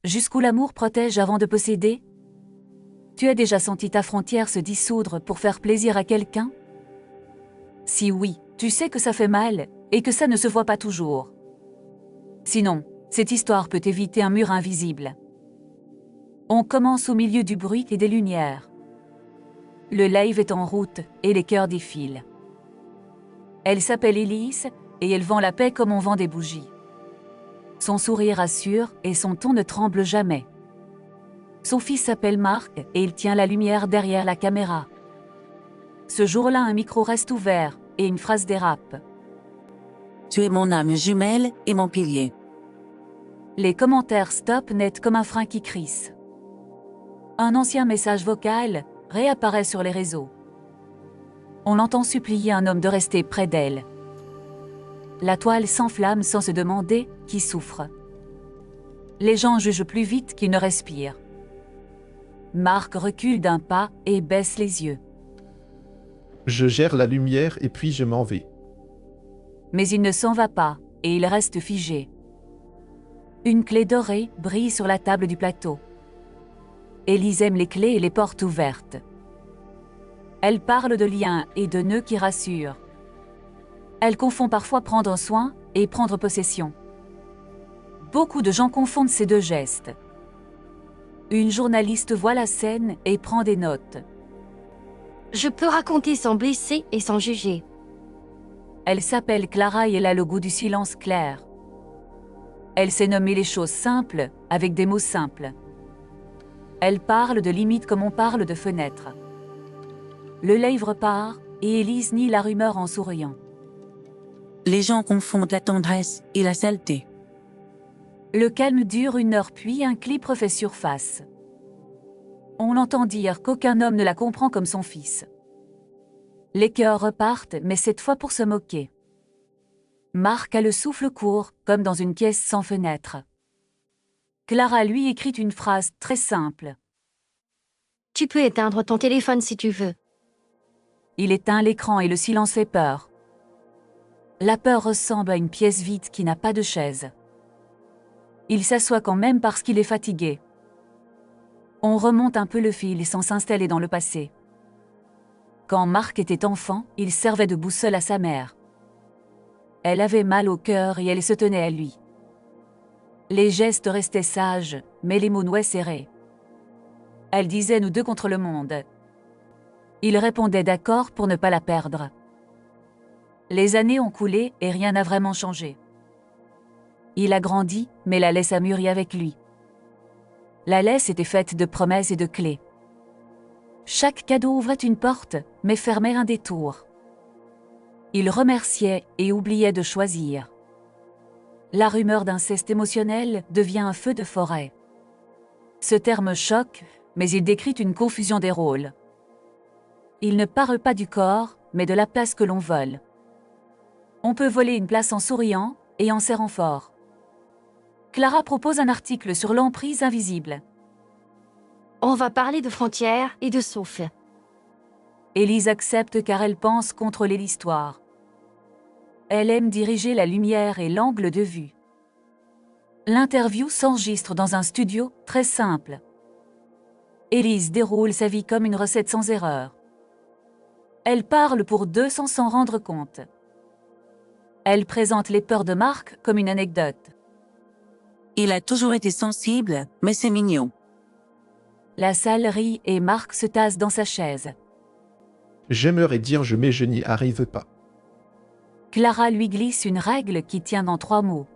Jusqu'où l'amour protège avant de posséder? Tu as déjà senti ta frontière se dissoudre pour faire plaisir à quelqu'un? Si oui, tu sais que ça fait mal et que ça ne se voit pas toujours. Sinon, cette histoire peut éviter un mur invisible. On commence au milieu du bruit et des lumières. Le live est en route et les cœurs défilent. Elle s'appelle Elise et elle vend la paix comme on vend des bougies. Son sourire assure et son ton ne tremble jamais. Son fils s'appelle Marc et il tient la lumière derrière la caméra. Ce jour-là, un micro reste ouvert et une phrase dérape. Tu es mon âme jumelle et mon pilier. Les commentaires stop net comme un frein qui crisse. Un ancien message vocal réapparaît sur les réseaux. On entend supplier un homme de rester près d'elle. La toile s'enflamme sans se demander qui souffre. Les gens jugent plus vite qu'ils ne respirent. Marc recule d'un pas et baisse les yeux. Je gère la lumière et puis je m'en vais. Mais il ne s'en va pas et il reste figé. Une clé dorée brille sur la table du plateau. Élise aime les clés et les portes ouvertes. Elle parle de liens et de nœuds qui rassurent. Elle confond parfois prendre soin et prendre possession. Beaucoup de gens confondent ces deux gestes. Une journaliste voit la scène et prend des notes. Je peux raconter sans blesser et sans juger. Elle s'appelle Clara et elle a le goût du silence clair. Elle sait nommer les choses simples avec des mots simples. Elle parle de limites comme on parle de fenêtres. Le live repart et Élise nie la rumeur en souriant. Les gens confondent la tendresse et la saleté. Le calme dure 1 heure puis un clip refait surface. On entend dire qu'aucun homme ne la comprend comme son fils. Les cœurs repartent, mais cette fois pour se moquer. Marc a le souffle court, comme dans une pièce sans fenêtre. Clara lui écrit une phrase très simple. Tu peux éteindre ton téléphone si tu veux. Il éteint l'écran et le silence fait peur. La peur ressemble à une pièce vide qui n'a pas de chaise. Il s'assoit quand même parce qu'il est fatigué. On remonte un peu le fil sans s'installer dans le passé. Quand Marc était enfant, il servait de boussole à sa mère. Elle avait mal au cœur et elle se tenait à lui. Les gestes restaient sages, mais les mots nouaient serrés. Elle disait « nous deux contre le monde ». Il répondait d'accord pour ne pas la perdre. Les années ont coulé et rien n'a vraiment changé. Il a grandi, mais la laisse a mûri avec lui. La laisse était faite de promesses et de clés. Chaque cadeau ouvrait une porte, mais fermait un détour. Il remerciait et oubliait de choisir. La rumeur d'inceste émotionnel devient un feu de forêt. Ce terme choque, mais il décrit une confusion des rôles. Il ne parle pas du corps, mais de la place que l'on vole. On peut voler une place en souriant et en serrant fort. Clara propose un article sur l'emprise invisible. On va parler de frontières et de souffle. Élise accepte car elle pense contrôler l'histoire. Elle aime diriger la lumière et l'angle de vue. L'interview s'enregistre dans un studio très simple. Élise déroule sa vie comme une recette sans erreur. Elle parle pour deux sans s'en rendre compte. Elle présente les peurs de Marc comme une anecdote. Il a toujours été sensible, mais c'est mignon. La salle rit et Marc se tasse dans sa chaise. J'aimerais dire mais je n'y arrive pas. Clara lui glisse une règle qui tient dans 3 mots.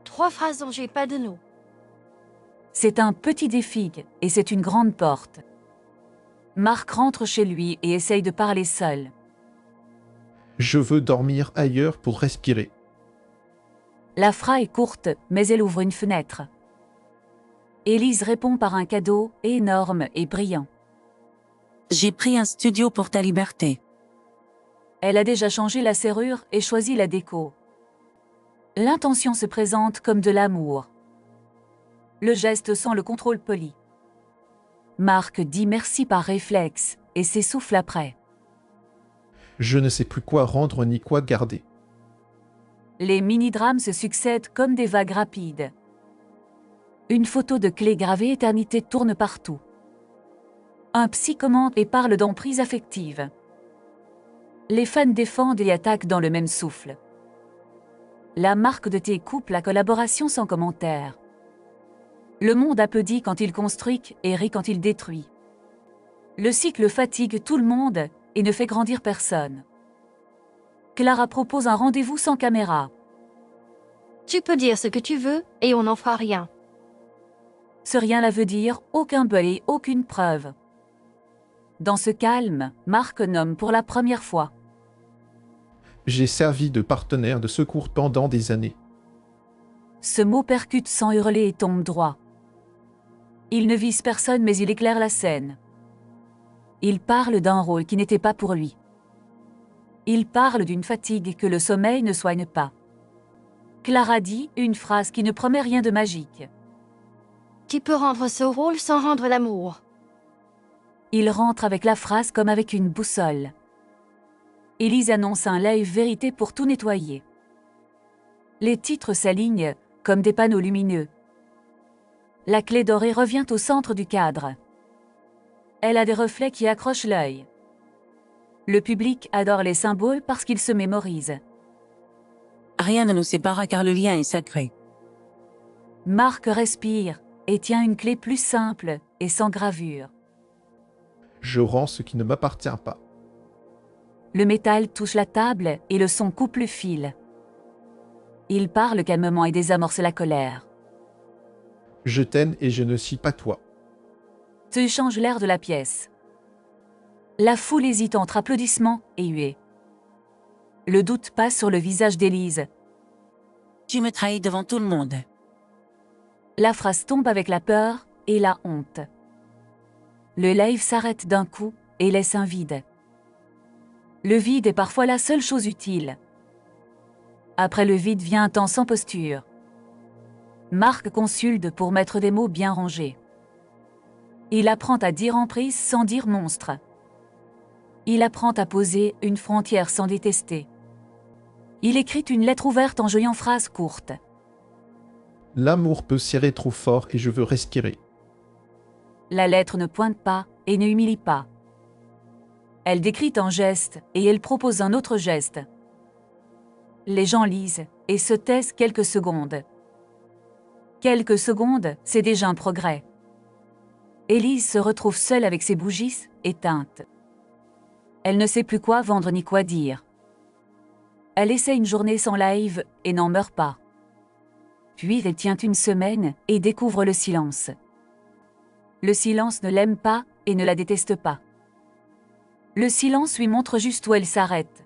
3 phrases dont j'ai pas de nous. C'est un petit défi et c'est une grande porte. Marc rentre chez lui et essaye de parler seul. Je veux dormir ailleurs pour respirer. La phrase est courte, mais elle ouvre une fenêtre. Élise répond par un cadeau énorme et brillant. J'ai pris un studio pour ta liberté. Elle a déjà changé la serrure et choisi la déco. L'intention se présente comme de l'amour. Le geste sent le contrôle poli. Marc dit merci par réflexe et s'essouffle après. Je ne sais plus quoi rendre ni quoi garder. Les mini-drames se succèdent comme des vagues rapides. Une photo de clé gravée éternité tourne partout. Un psy commente et parle d'emprise affective. Les fans défendent et attaquent dans le même souffle. La marque de thé coupe la collaboration sans commentaire. Le monde applaudit quand il construit et rit quand il détruit. Le cycle fatigue tout le monde et ne fait grandir personne. Clara propose un rendez-vous sans caméra. Tu peux dire ce que tu veux et on n'en fera rien. Ce rien là veut dire aucun bel et aucune preuve. Dans ce calme, Marc nomme pour la première fois. J'ai servi de partenaire de secours pendant des années. Ce mot percute sans hurler et tombe droit. Il ne vise personne mais il éclaire la scène. Il parle d'un rôle qui n'était pas pour lui. Il parle d'une fatigue que le sommeil ne soigne pas. Clara dit une phrase qui ne promet rien de magique. Tu peux rendre ce rôle sans rendre l'amour. Il rentre avec la phrase comme avec une boussole. Élise annonce un live vérité pour tout nettoyer. Les titres s'alignent comme des panneaux lumineux. La clé dorée revient au centre du cadre. Elle a des reflets qui accrochent l'œil. Le public adore les symboles parce qu'ils se mémorisent. Rien ne nous sépare car le lien est sacré. Marc respire et tient une clé plus simple et sans gravure. Je rends ce qui ne m'appartient pas. Le métal touche la table et le son coupe le fil. Il parle calmement et désamorce la colère. Je t'aime et je ne suis pas toi. Tu changes l'air de la pièce. La foule hésite entre applaudissements et huées. Le doute passe sur le visage d'Élise. Tu me trahis devant tout le monde. La phrase tombe avec la peur et la honte. Le live s'arrête d'un coup et laisse un vide. Le vide est parfois la seule chose utile. Après le vide vient un temps sans posture. Marc consulte pour mettre des mots bien rangés. Il apprend à dire emprise sans dire monstre. Il apprend à poser une frontière sans détester. Il écrit une lettre ouverte en joignant phrases courtes. L'amour peut serrer trop fort et je veux respirer. La lettre ne pointe pas et ne humilie pas. Elle décrit un geste et elle propose un autre geste. Les gens lisent et se taisent quelques secondes. Quelques secondes, c'est déjà un progrès. Élise se retrouve seule avec ses bougies éteintes. Elle ne sait plus quoi vendre ni quoi dire. Elle essaie une journée sans live et n'en meurt pas. Puis elle tient une semaine et découvre le silence. Le silence ne l'aime pas et ne la déteste pas. Le silence lui montre juste où elle s'arrête.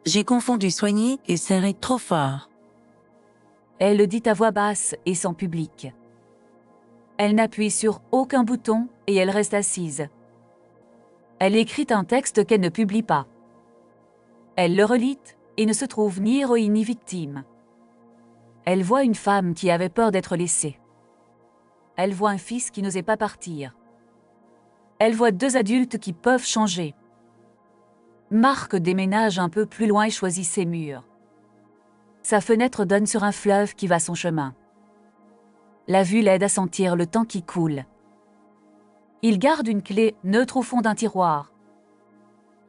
J'ai confondu soigner et serrer trop fort. Elle le dit à voix basse et sans public. Elle n'appuie sur aucun bouton et elle reste assise. Elle écrit un texte qu'elle ne publie pas. Elle le relit et ne se trouve ni héroïne ni victime. Elle voit une femme qui avait peur d'être laissée. Elle voit un fils qui n'osait pas partir. Elle voit deux adultes qui peuvent changer. Marc déménage un peu plus loin et choisit ses murs. Sa fenêtre donne sur un fleuve qui va son chemin. La vue l'aide à sentir le temps qui coule. Il garde une clé neutre au fond d'un tiroir.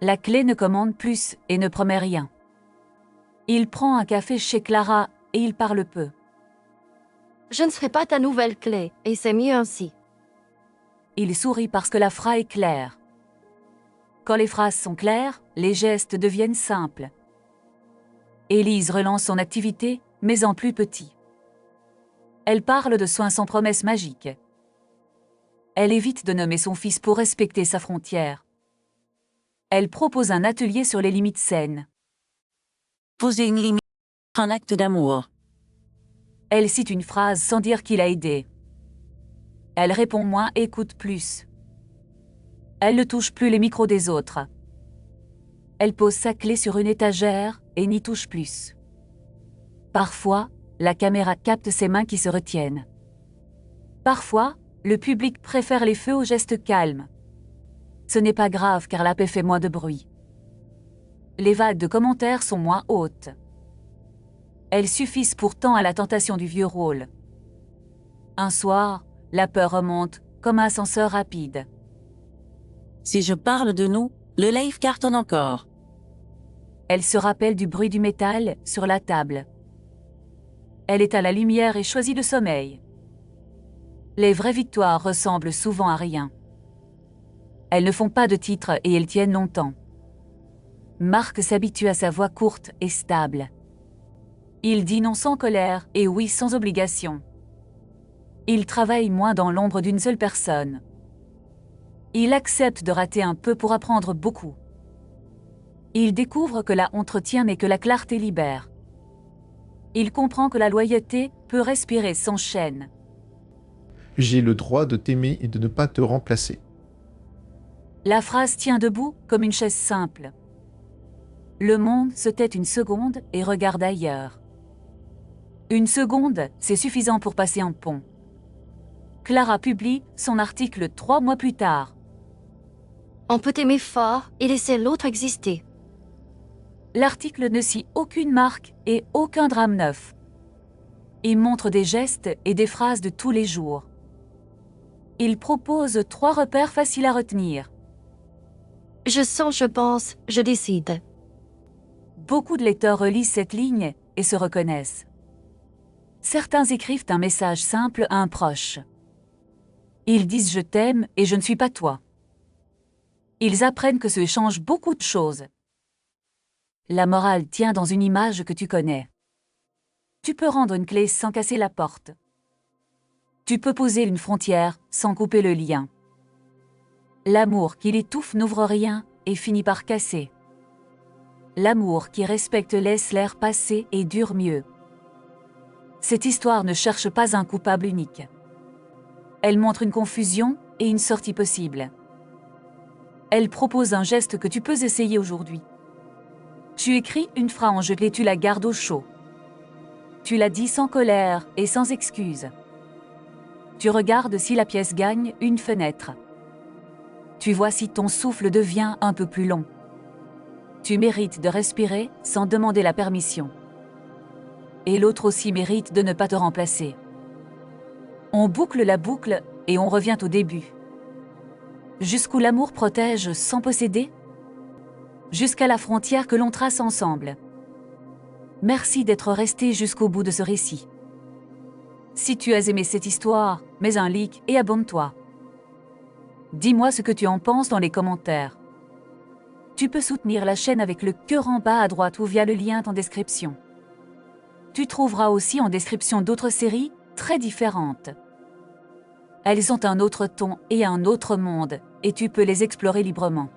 La clé ne commande plus et ne promet rien. Il prend un café chez Clara et il parle peu. Je ne serai pas ta nouvelle clé, et c'est mieux ainsi. Il sourit parce que la phrase est claire. Quand les phrases sont claires, les gestes deviennent simples. Élise relance son activité, mais en plus petit. Elle parle de soins sans promesse magique. Elle évite de nommer son fils pour respecter sa frontière. Elle propose un atelier sur les limites saines. Poser une limite, un acte d'amour. Elle cite une phrase sans dire qui l'a aidée. Elle répond moins et écoute plus. Elle ne touche plus les micros des autres. Elle pose sa clé sur une étagère et n'y touche plus. Parfois, la caméra capte ses mains qui se retiennent. Parfois, le public préfère les feux aux gestes calmes. Ce n'est pas grave car la paix fait moins de bruit. Les vagues de commentaires sont moins hautes. Elles suffisent pourtant à la tentation du vieux rôle. Un soir, la peur remonte comme un ascenseur rapide. Si je parle de nous, le live cartonne encore. Elle se rappelle du bruit du métal sur la table. Elle éteint la lumière et choisit le sommeil. Les vraies victoires ressemblent souvent à rien. Elles ne font pas de titre et elles tiennent longtemps. Marc s'habitue à sa voix courte et stable. Il dit non sans colère et oui sans obligation. Il travaille moins dans l'ombre d'une seule personne. Il accepte de rater un peu pour apprendre beaucoup. Il découvre que la honte retient mais que la clarté libère. Il comprend que la loyauté peut respirer sans chaîne. J'ai le droit de t'aimer et de ne pas te remplacer. La phrase tient debout comme une chaise simple. Le monde se tait une seconde et regarde ailleurs. Une seconde, c'est suffisant pour passer un pont. Clara publie son article 3 mois plus tard. On peut aimer fort et laisser l'autre exister. L'article ne cite aucune marque et aucun drame neuf. Il montre des gestes et des phrases de tous les jours. Il propose 3 repères faciles à retenir. Je sens, je pense, je décide. Beaucoup de lecteurs relisent cette ligne et se reconnaissent. Certains écrivent un message simple à un proche. Ils disent « je t'aime » et « je ne suis pas toi ». Ils apprennent que ce change beaucoup de choses. La morale tient dans une image que tu connais. Tu peux rendre une clé sans casser la porte. Tu peux poser une frontière sans couper le lien. L'amour qui l'étouffe n'ouvre rien et finit par casser. L'amour qui respecte laisse l'air passer et dure mieux. Cette histoire ne cherche pas un coupable unique. Elle montre une confusion et une sortie possible. Elle propose un geste que tu peux essayer aujourd'hui. Tu écris une frange et tu la gardes au chaud. Tu la dis sans colère et sans excuse. Tu regardes si la pièce gagne une fenêtre. Tu vois si ton souffle devient un peu plus long. Tu mérites de respirer sans demander la permission. Et l'autre aussi mérite de ne pas te remplacer. On boucle la boucle et on revient au début. Jusqu'où l'amour protège sans posséder? Jusqu'à la frontière que l'on trace ensemble. Merci d'être resté jusqu'au bout de ce récit. Si tu as aimé cette histoire, mets un like et abonne-toi. Dis-moi ce que tu en penses dans les commentaires. Tu peux soutenir la chaîne avec le cœur en bas à droite ou via le lien en description. Tu trouveras aussi en description d'autres séries très différentes. Elles ont un autre ton et un autre monde, et tu peux les explorer librement.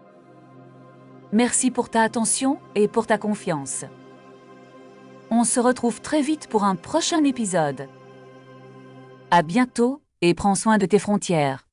Merci pour ta attention et pour ta confiance. On se retrouve très vite pour un prochain épisode. À bientôt et prends soin de tes frontières.